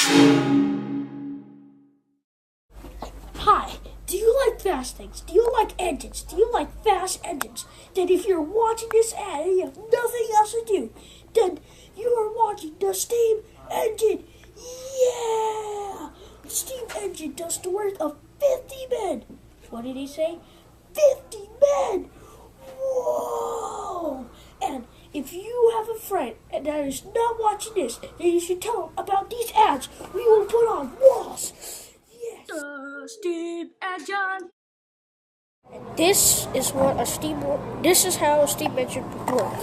Hi, do you like fast things? Do you like engines? Do you like fast engines? Then if you're watching this ad and you have nothing else to do, then you are watching the steam engine. Yeah! The steam engine does the work of 50 men. What did he say? 50 men! Whoa! And if you have a friend that is not watching this, then you should tell them about these ads we will put on walls. Yes. The steam engine. This is how a steam engine would work.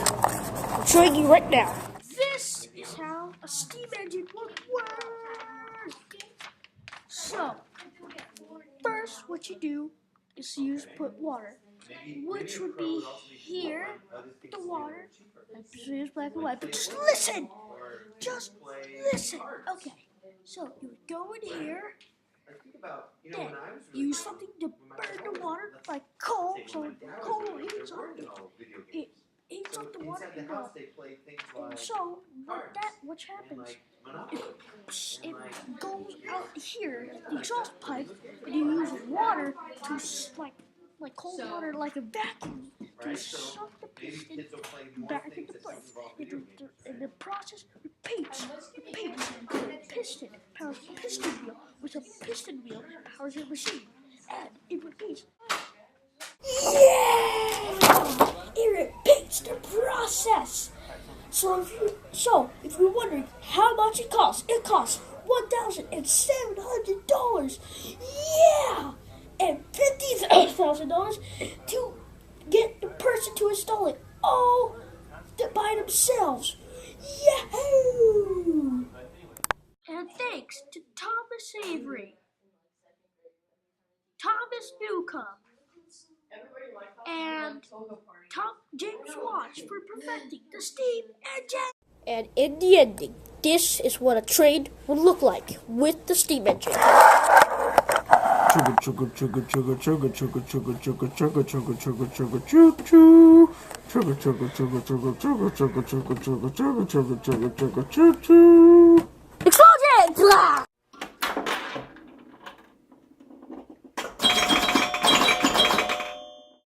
I'm showing you right now. This is how a steam engine would work. So, first what you do is put water, which would be here, the water. I presume it's black and white, but just listen. Just listen. Okay, so you would go in here, then use something to burn the water, like coal, so coal heats up the water, and so what happens, it goes out here, the exhaust pipe, and you use water to, like cold water, like a vacuum, to suck the piston back into place. And the process repeats. The piston powers the piston wheel, which a piston wheel powers your machine. And it repeats. Yeah! It repeats the process. So if you're wondering how much it costs $1,700. Yeah! And $50,000 to get the person to install it all by themselves. Yahoo! And thanks to Thomas Avery, Thomas Newcomb, and James Watts for perfecting the steam engine. And in the ending, this is what a train would look like with the steam engine. Chugga chugga chugga chugga chugga chugga chugga chugga chugga chugga chugga choo choo. Chugga chugga chugga chugga chugga chugga chugga chugga chugga chugga chugga chugga choo choo.